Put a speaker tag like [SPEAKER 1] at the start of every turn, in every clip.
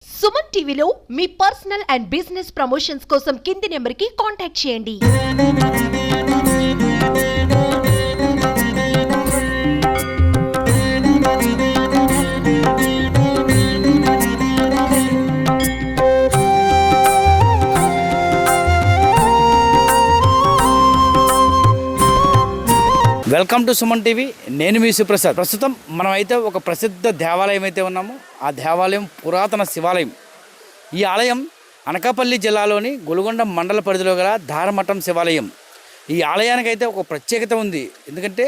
[SPEAKER 1] సుమన్ టీవీలో మీ personal and business promotions కోసం కింది నెంబర్కి కాంటాక్ట్ చేయండి.
[SPEAKER 2] Welcome to Suman TV. నేను మీ సుప్రసాద్. ప్రస్తుతం మనం అయితే ఒక ప్రసిద్ధ దేవాలయం అయితే ఉన్నాము. ఆ దేవాలయం పురాతన శివాలయం. ఈ ఆలయం అనకాపల్లి జిల్లాలోని గొలుగొండ మండల పరిధిలో గల ధారమఠం శివాలయం. ఈ ఆలయానికి అయితే ఒక ప్రత్యేకత ఉంది. ఎందుకంటే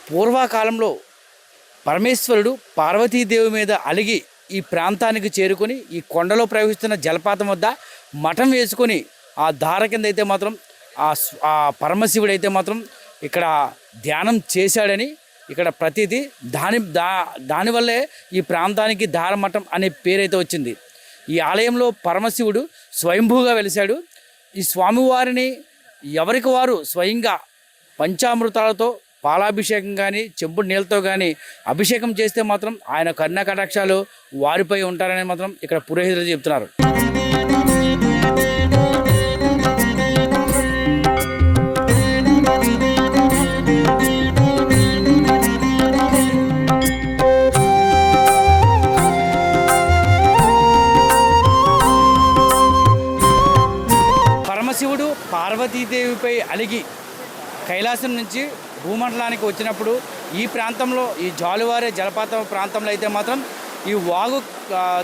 [SPEAKER 2] పూర్వకాలంలో పరమేశ్వరుడు పార్వతీదేవి మీద అలిగి ఈ ప్రాంతానికి చేరుకొని ఈ కొండలో ప్రవహిస్తున్న జలపాతం వద్ద మఠం వేసుకొని ఆ ధార కింద అయితే మాత్రం ఆ పరమశివుడు అయితే మాత్రం ఇక్కడ ధ్యానం చేశాడని ఇక్కడ ప్రతిదీ దానివల్లే ఈ ప్రాంతానికి ధారమఠం అనే పేరైతే వచ్చింది. ఈ ఆలయంలో పరమశివుడు స్వయంభూగా వెలిశాడు. ఈ స్వామివారిని ఎవరికి వారు స్వయంగా పంచామృతాలతో పాలాభిషేకం కానీ చెంపుడు నీళ్ళతో కానీ అభిషేకం చేస్తే మాత్రం ఆయన కరుణా కటాక్షాలు వారిపై ఉంటారని మాత్రం ఇక్కడ పురోహితులు చెప్తున్నారు. పరమశివుడు పార్వతీదేవిపై అలిగి కైలాసం నుంచి భూమండలానికి వచ్చినప్పుడు ఈ ప్రాంతంలో ఈ జాలువారే జలపాతం ప్రాంతంలో అయితే మాత్రం ఈ వాగు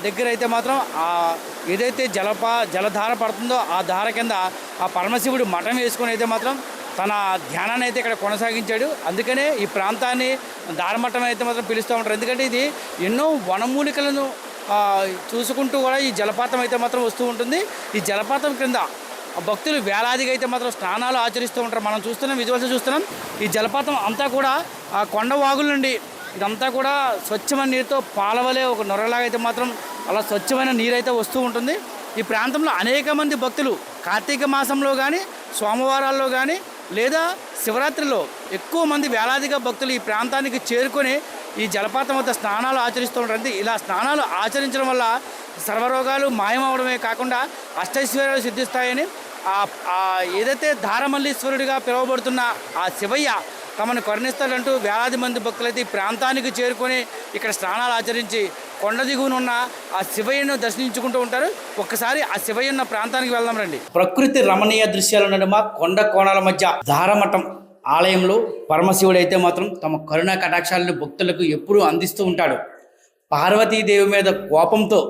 [SPEAKER 2] దగ్గర అయితే మాత్రం ఏదైతే జలధార పడుతుందో ఆ ధార కింద ఆ పరమశివుడు మఠం వేసుకొని అయితే మాత్రం తన ధ్యానాన్ని అయితే ఇక్కడ కొనసాగించాడు. అందుకనే ఈ ప్రాంతాన్ని ధారమఠం అయితే మాత్రం పిలుస్తూ ఉంటారు. ఎందుకంటే ఇది ఎన్నో వనమూలికలను చూసుకుంటూ కూడా ఈ జలపాతం అయితే మాత్రం వస్తూ ఉంటుంది. ఈ జలపాతం క్రింద భక్తులు వేలాదిగా అయితే మాత్రం స్నానాలు ఆచరిస్తూ ఉంటారు. మనం చూస్తున్నాం, విజువల్స్ చూస్తున్నాం. ఈ జలపాతం అంతా కూడా ఆ కొండ వాగుల నుండి ఇదంతా కూడా స్వచ్ఛమైన నీరుతో పాలవలే ఒక నొరలాగా అయితే మాత్రం అలా స్వచ్ఛమైన నీరు అయితే వస్తూ ఉంటుంది. ఈ ప్రాంతంలో అనేక మంది భక్తులు కార్తీక మాసంలో కానీ సోమవారాల్లో కానీ లేదా శివరాత్రిలో ఎక్కువ మంది వేలాదిగా భక్తులు ఈ ప్రాంతానికి చేరుకొని ఈ జలపాతం వద్ద స్నానాలు ఆచరిస్తూ ఉంటారు. ఇలా స్నానాలు ఆచరించడం వల్ల సర్వరోగాలు మాయమవడమే కాకుండా అష్టైశ్వర్యాలు సిద్ధిస్తాయని ఏదైతే ధారమల్లీశ్వరుడిగా పిలువబడుతున్న ఆ శివయ్య తమను కరుణిస్తాడంటూ వేలాది మంది భక్తులైతే ఈ ప్రాంతానికి చేరుకొని ఇక్కడ స్నానాలు ఆచరించి కొండ దిగువనున్న ఆ శివయ్యను దర్శించుకుంటూ ఉంటారు. ఒక్కసారి ఆ శివయ్య ఉన్న ప్రాంతానికి వెళ్దాం రండి. ప్రకృతి రమణీయ దృశ్యాల నడుమ కొండ కోణాల మధ్య ధారమఠం ఆలయంలో పరమశివుడు అయితే మాత్రం తమ కరుణా కటాక్షాలను భక్తులకు ఎప్పుడూ అందిస్తూ ఉంటాడు. పార్వతీదేవి మీద కోపంతో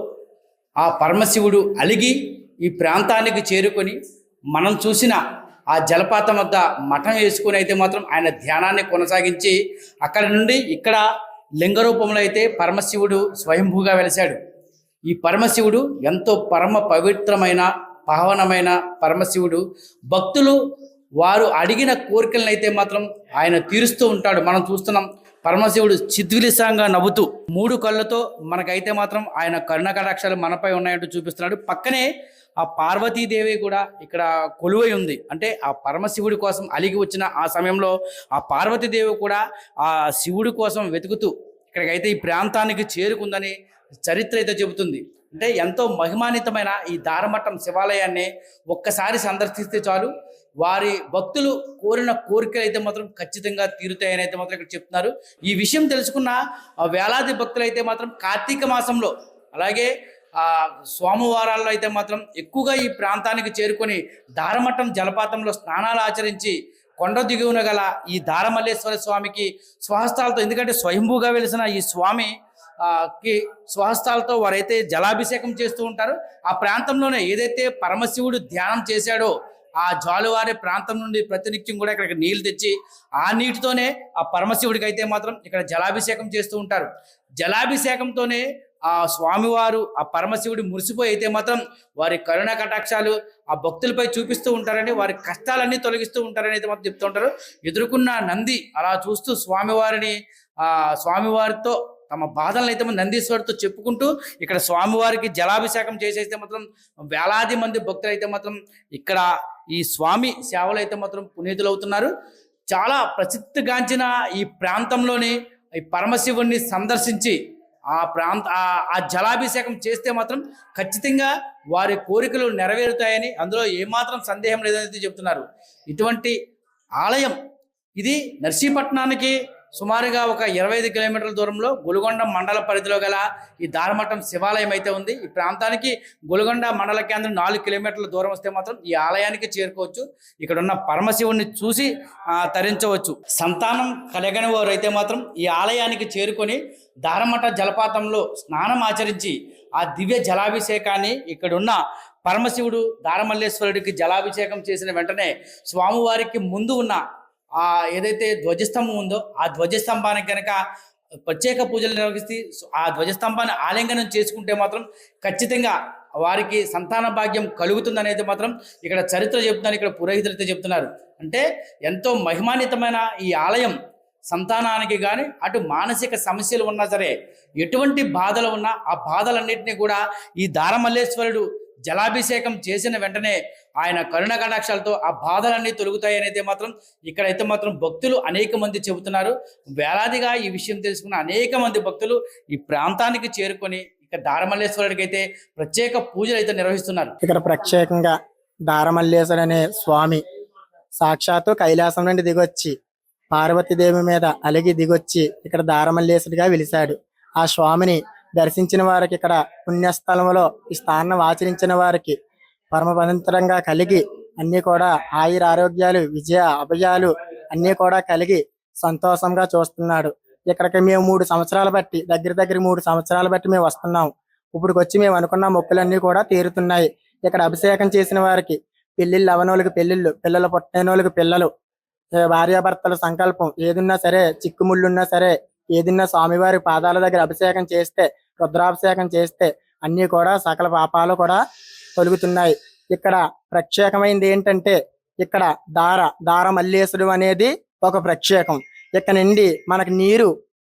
[SPEAKER 2] ఆ పరమశివుడు అలిగి ఈ ప్రాంతానికి చేరుకొని మనం చూసిన ఆ జలపాతం వద్ద మఠం వేసుకొని అయితే మాత్రం ఆయన ధ్యానాన్ని కొనసాగించి అక్కడ నుండి ఇక్కడ లింగ రూపంలో అయితే పరమశివుడు స్వయంభూగా వెలిశాడు. ఈ పరమశివుడు ఎంతో పరమ పవిత్రమైన పావనమైన పరమశివుడు. భక్తులు వారు అడిగిన కోరికలను అయితే మాత్రం ఆయన తీరుస్తూ ఉంటాడు. మనం చూస్తున్నాం, పరమశివుడు చిద్విలిసంగా నవ్వుతూ 3 కళ్ళతో మనకైతే మాత్రం ఆయన కరుణ కటాక్షాలు మనపై ఉన్నాయంటూ చూపిస్తున్నాడు. పక్కనే ఆ పార్వతీదేవి కూడా ఇక్కడ కొలువై ఉంది. అంటే ఆ పరమశివుడి కోసం అలిగి వచ్చిన ఆ సమయంలో ఆ పార్వతీదేవి కూడా ఆ శివుడి కోసం వెతుకుతూ ఇక్కడికైతే ఈ ప్రాంతానికి చేరుకుందని చరిత్ర అయితే చెబుతుంది. అంటే ఎంతో మహిమాన్వితమైన ఈ ధారమఠం శివాలయాన్ని ఒక్కసారి సందర్శిస్తే చాలు వారి భక్తులు కోరిన కోరికలు అయితే మాత్రం ఖచ్చితంగా తీరుతాయని అయితే మాత్రం ఇక్కడ చెప్తున్నారు. ఈ విషయం తెలుసుకున్న వేలాది భక్తులు అయితే మాత్రం కార్తీక మాసంలో అలాగే సోమవారాల్లో అయితే మాత్రం ఎక్కువగా ఈ ప్రాంతానికి చేరుకొని ధారమఠం జలపాతంలో స్నానాలు ఆచరించి కొండ దిగువన గల ఈ ధారమల్లేశ్వర స్వామికి స్వహస్తాలతో, ఎందుకంటే స్వయంభూగా వెలిసిన ఈ స్వామి కి స్వహస్తాలతో వారైతే జలాభిషేకం చేస్తూ ఉంటారు. ఆ ప్రాంతంలోనే ఏదైతే పరమశివుడు ధ్యానం చేశాడో ఆ జాలువారే ప్రాంతం నుండి ప్రతినిత్యం కూడా ఇక్కడికి నీళ్లు తెచ్చి ఆ నీటితోనే ఆ పరమశివుడికి అయితే మాత్రం ఇక్కడ జలాభిషేకం చేస్తూ ఉంటారు. జలాభిషేకంతోనే ఆ స్వామివారు ఆ పరమశివుడు మురిసిపోయి అయితే మాత్రం వారి కరుణ కటాక్షాలు ఆ భక్తులపై చూపిస్తూ ఉంటారని, వారి కష్టాలన్నీ తొలగిస్తూ ఉంటారని అయితే మాత్రం చెప్తూ ఉంటారు. ఎదుర్కొన్న నంది అలా చూస్తూ స్వామివారితో తమ బాధలను అయితే నందీశ్వరుడితో చెప్పుకుంటూ ఇక్కడ స్వామివారికి జలాభిషేకం చేసేస్తే మాత్రం వేలాది మంది భక్తులు అయితే మాత్రం ఇక్కడ ఈ స్వామి సేవలు అయితే మాత్రం పునీతులు అవుతున్నారు. చాలా ప్రసిద్ధిగాంచిన ఈ ప్రాంతంలోని ఈ పరమశివుణ్ణి సందర్శించి ఆ జలాభిషేకం చేస్తే మాత్రం ఖచ్చితంగా వారి కోరికలు నెరవేరుతాయని అందులో ఏమాత్రం సందేహం లేదని చెప్తున్నారు. ఇటువంటి ఆలయం ఇది నర్సీపట్నానికి సుమారుగా ఒక 25 కిలోమీటర్ల దూరంలో గొలుగొండ మండల పరిధిలో గల ఈ దారమఠం శివాలయం అయితే ఉంది. ఈ ప్రాంతానికి గొలుగొండ మండల కేంద్రం 4 కిలోమీటర్ల దూరం వస్తే మాత్రం ఈ ఆలయానికి చేరుకోవచ్చు. ఇక్కడ ఉన్న పరమశివుణ్ణి చూసి తరించవచ్చు. సంతానం కలగని వారు అయితే మాత్రం ఈ ఆలయానికి చేరుకొని దారమఠ జలపాతంలో స్నానం ఆచరించి ఆ దివ్య జలాభిషేకాన్ని ఇక్కడున్న పరమశివుడు దారమల్లేశ్వరుడికి జలాభిషేకం చేసిన వెంటనే స్వామివారికి ముందు ఉన్న ఏదైతే ధ్వజస్తంభం ఉందో ఆ ధ్వజస్తంభానికి కనుక ప్రత్యేక పూజలు నిర్వహిస్తే ఆ ధ్వజస్తంభాన్ని ఆలింగనం చేసుకుంటే మాత్రం ఖచ్చితంగా వారికి సంతాన భాగ్యం కలుగుతుంది అనేది మాత్రం ఇక్కడ చరిత్ర చెప్తున్నారు. ఇక్కడ పురోహితులు అయితే చెప్తున్నారు. అంటే ఎంతో మహిమాన్వితమైన ఈ ఆలయం సంతానానికి కానీ అటు మానసిక సమస్యలు ఉన్నా సరే, ఎటువంటి బాధలు ఉన్నా ఆ బాధలన్నింటినీ కూడా ఈ దారమల్లేశ్వరుడు జలాభిషేకం చేసిన వెంటనే ఆయన కరుణ కటాక్షాలతో ఆ బాధలన్నీ తొలుగుతాయని అయితే మాత్రం ఇక్కడైతే మాత్రం భక్తులు అనేక మంది చెబుతున్నారు. వేలాదిగా ఈ విషయం తెలుసుకున్న అనేక మంది భక్తులు ఈ ప్రాంతానికి చేరుకొని ఇక్కడ దారమల్లేశ్వరుడికి అయితే ప్రత్యేక పూజలు అయితే నిర్వహిస్తున్నారు.
[SPEAKER 3] ఇక్కడ ప్రత్యేకంగా దారమల్లేశ్వరుడు అనే స్వామి సాక్షాత్తు కైలాసం నుండి దిగొచ్చి పార్వతీదేవి మీద అలిగి దిగొచ్చి ఇక్కడ దారమల్లేశ్వరుడిగా వెలిశాడు. ఆ స్వామిని దర్శించిన వారికి, ఇక్కడ పుణ్యస్థలంలో ఈ స్థానం ఆచరించిన వారికి పరమ పవిత్రంగా కలిగి అన్ని కూడా ఆయుర ఆరోగ్యాలు, విజయ అభయాలు అన్ని కూడా కలిగి సంతోషంగా చూస్తున్నాడు. ఇక్కడికి మేము 3 సంవత్సరాలు బట్టి దగ్గర 3 సంవత్సరాలు బట్టి మేము వస్తున్నాం. ఇప్పుడు వచ్చి మేము అనుకున్న మొక్కులన్నీ కూడా తీరుతున్నాయి. ఇక్కడ అభిషేకం చేసిన వారికి పెళ్లిళ్ళు అవనోళ్ళకి పెళ్లిళ్ళు, పిల్లలు పుట్టినోళ్ళకి పిల్లలు, భార్యాభర్తల సంకల్పం ఏదున్నా సరే, చిక్కుముళ్ళున్నా సరే, ఏదన్నా స్వామివారి పాదాల దగ్గర అభిషేకం చేస్తే, రుద్రాభిషేకం చేస్తే అన్ని కూడా సకల పాపాలు కూడా తొలుగుతున్నాయి. ఇక్కడ ప్రత్యేకమైనది ఏంటంటే ఇక్కడ దారమల్లేశ్వరుడు అనేది ఒక ప్రత్యేకం. ఇక్కడ నుండి మనకి నీరు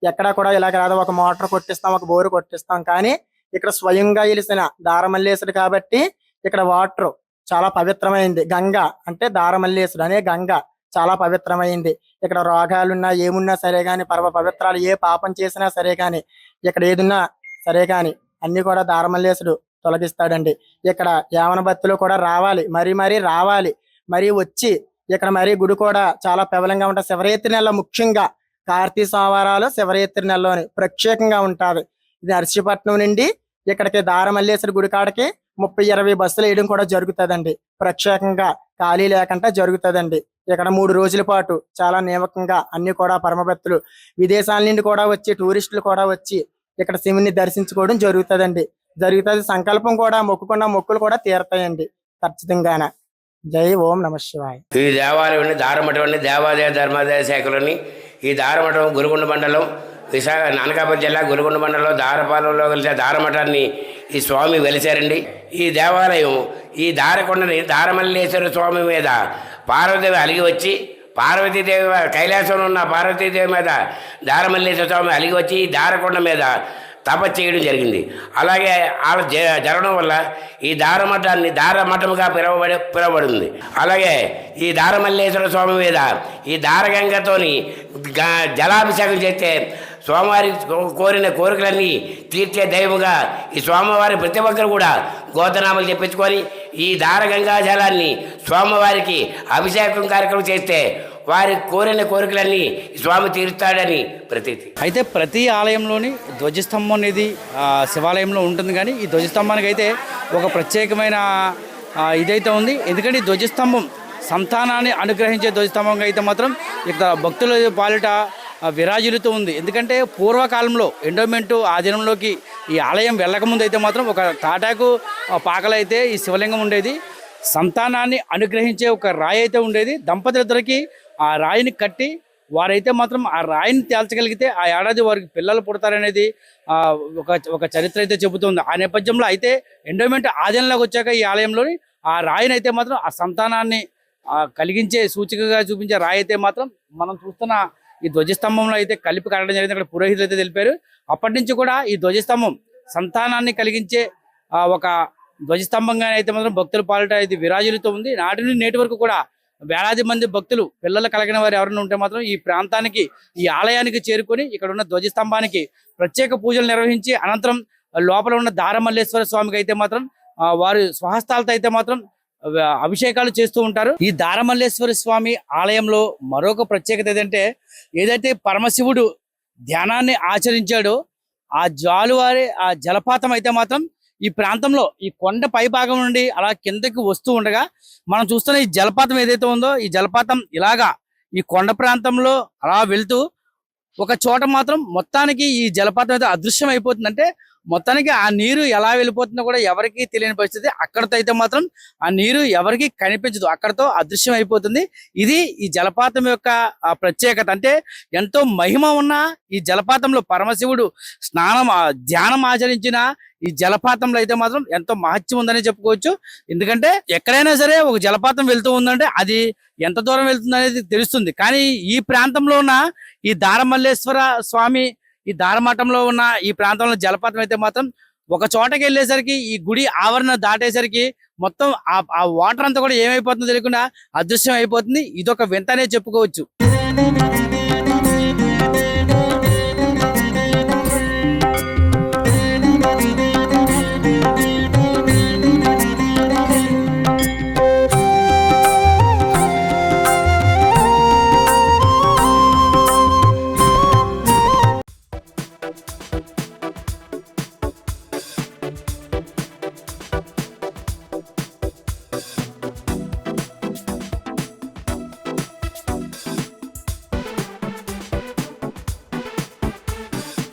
[SPEAKER 3] ఎక్కడ కూడా ఇలాగ రాదు. ఒక మోటార్ కొట్టిస్తాం, ఒక బోరు కొట్టిస్తాం, కానీ ఇక్కడ స్వయంగా వెలిసిన దారమల్లేశ్వరుడు కాబట్టి ఇక్కడ వాటర్ చాలా పవిత్రమైంది. గంగ అంటే దారమల్లేశ్వరుడు అనే గంగ చాలా పవిత్రమైంది. ఇక్కడ రోగాలున్నా ఏమున్నా సరే కానీ, పరమ పవిత్రాలు ఏ పాపం చేసినా సరే కానీ, ఇక్కడ ఏదున్నా సరే కానీ అన్ని కూడా దారమల్లేశ్వరుడు తొలగిస్తాడండి. ఇక్కడ యావన భక్తులు కూడా రావాలి, మరీ రావాలి, మరీ వచ్చి ఇక్కడ మరీ గుడి కూడా చాలా ప్రబలంగా ఉంటుంది. శివరాత్రి నెల ముఖ్యంగా కార్తీక సోమవారాలు శివరాత్రి నెలలోని ప్రత్యేకంగా ఉంటుంది. ఇది నర్సీపట్నం నుండి ఇక్కడికి దారమల్లేశ్వరుడి గుడి కాడికి 30-20 బస్సులు వేయడం కూడా జరుగుతుందండి. ప్రత్యేకంగా ఖాళీ లేకుండా జరుగుతుందండి. ఇక్కడ 3 రోజుల పాటు చాలా నియమకంగా అన్ని కూడా పరమభక్తులు విదేశాల నుండి కూడా వచ్చి, టూరిస్టులు కూడా వచ్చి ఇక్కడ శివుని దర్శించుకోవడం జరుగుతుంది. సంకల్పం కూడా మొక్కుకున్న మొక్కులు కూడా తీరతాయండి ఖచ్చితంగానే. జై ఓం నమ శివాయ.
[SPEAKER 4] ఈ దేవాలయం దారమఠం దేవాదాయ ధర్మాదాయ శాఖలోని ఈ దారమఠం గురుగుండ మండలం, విశాఖ అనకాపల్లి జిల్లా గురుగుండ మండలం దారపాలెంలో కలిసే దారమఠాన్ని ఈ స్వామి వెలిశారండి. ఈ దేవాలయం ఈ దారకొండని దారమల్లేశ్వర స్వామి మీద పార్వతీదేవి అలిగి వచ్చి, పార్వతీదేవి కైలాసంలో ఉన్న పార్వతీదేవి మీద దారమల్లేశ్వర స్వామి అలిగి వచ్చి ఈ దారకొండ మీద తపస్సు చేయడం జరిగింది. అలాగే అలా జరగడం వల్ల ఈ దారమఠాన్ని దారమఠముగా పిలువబడింది. అలాగే ఈ దారమల్లేశ్వర స్వామి మీద ఈ దారగంగతోని జలాభిషేకం చేస్తే స్వామివారి కోరిన కోరికలన్నీ తీర్చే దైవముగా ఈ స్వామివారి ప్రతి ఒక్కరు కూడా గోతనామాలు చెప్పించుకొని ఈ దారగంగా జలాన్ని స్వామివారికి అభిషేకం కార్యక్రమం చేస్తే వారి కోరిన కోరికలన్నీ స్వామి తీరుస్తాడని ప్రతీతి.
[SPEAKER 2] అయితే ప్రతి ఆలయంలోని ధ్వజస్తంభం అనేది శివాలయంలో ఉంటుంది, కానీ ఈ ధ్వజస్తంభానికి అయితే ఒక ప్రత్యేకమైన ఇదైతే ఉంది. ఎందుకంటే ఈ ధ్వజస్తంభం సంతానాన్ని అనుగ్రహించే ధ్వజస్తంభంగా అయితే మాత్రం ఇక్కడ భక్తుల పాలిట విరాజిల్లుతూ ఉంది. ఎందుకంటే పూర్వకాలంలో ఎండోమెంటు ఆధీనంలోకి ఈ ఆలయం వెళ్ళకముందు అయితే మాత్రం ఒక తాటాకు పాకలైతే ఈ శివలింగం ఉండేది. సంతానాన్ని అనుగ్రహించే ఒక రాయి అయితే ఉండేది. దంపతులిద్దరికి ఆ రాయిని కట్టి వారైతే మాత్రం ఆ రాయిని తేల్చగలిగితే ఆ ఏడాది వారికి పిల్లలు పుడతారనేది ఒక చరిత్ర అయితే చెబుతుంది. ఆ నేపథ్యంలో అయితే ఎండోమెంట్ ఆధీనంలోకి వచ్చాక ఈ ఆలయంలోని ఆ రాయిని అయితే మాత్రం ఆ సంతానాన్ని కలిగించే సూచికగా చూపించే రాయి అయితే మాత్రం మనం చూస్తున్న ఈ ధ్వజస్తంభంలో అయితే కలిపి కట్టడం జరిగింది. అక్కడ పురోహితులు అయితే తెలిపారు. అప్పటి నుంచి కూడా ఈ ధ్వజస్తంభం సంతానాన్ని కలిగించే ఒక ధ్వజస్తంభంగా అయితే మాత్రం భక్తుల పాలిట ఇది విరాజిల్లుతూ ఉంది. నాటి నుండి నేటి వరకు కూడా వేలాది మంది భక్తులు పిల్లలు కలిగిన వారు ఎవరైనా ఉంటే మాత్రం ఈ ప్రాంతానికి ఈ ఆలయానికి చేరుకొని ఇక్కడ ఉన్న ధ్వజస్తంభానికి ప్రత్యేక పూజలు నిర్వహించి అనంతరం లోపల ఉన్న దారమల్లేశ్వర స్వామికి అయితే మాత్రం వారి స్వహస్తాలతో అయితే మాత్రం అభిషేకాలు చేస్తూ ఉంటారు. ఈ దారమల్లేశ్వర స్వామి ఆలయంలో మరొక ప్రత్యేకత ఏదంటే ఏదైతే పరమశివుడు ధ్యానాన్ని ఆచరించాడో ఆ జాలువారి ఆ జలపాతం అయితే మాత్రం ఈ ప్రాంతంలో ఈ కొండ పై భాగం నుండి అలా కిందకి వస్తూ ఉండగా మనం చూస్తున్న ఈ జలపాతం ఏదైతే ఉందో ఈ జలపాతం ఇలాగా ఈ కొండ ప్రాంతంలో అలా వెళ్తూ ఒక చోట మాత్రం మొత్తానికి ఈ జలపాతం అయితే అదృశ్యం అయిపోతుంది. అంటే మొత్తానికి ఆ నీరు ఎలా వెళ్ళిపోతుందో కూడా ఎవరికి తెలియని పరిస్థితి. అక్కడతో అయితే మాత్రం ఆ నీరు ఎవరికి కనిపించదు, అక్కడతో అదృశ్యం అయిపోతుంది. ఇది ఈ జలపాతం యొక్క ప్రత్యేకత. అంటే ఎంతో మహిమ ఉన్న ఈ జలపాతంలో పరమశివుడు ధ్యానం ఆచరించిన ఈ జలపాతంలో అయితే మాత్రం ఎంతో మహత్యం ఉందని చెప్పుకోవచ్చు. ఎందుకంటే ఎక్కడైనా సరే ఒక జలపాతం వెళ్తూ ఉందంటే అది ఎంత దూరం వెళ్తుంది అనేది తెలుస్తుంది. కానీ ఈ ప్రాంతంలో ఉన్న ఈ దారమల్లేశ్వర స్వామి ఈ దారమఠంలో ఉన్న ఈ ప్రాంతంలో జలపాతం అయితే మాత్రం ఒక చోటకి వెళ్ళేసరికి ఈ గుడి ఆవరణ దాటేసరికి మొత్తం ఆ వాటర్ అంతా కూడా ఏమైపోతుందో తెలియకుండా అదృశ్యం అయిపోతుంది. ఇదొక వింతనే చెప్పుకోవచ్చు.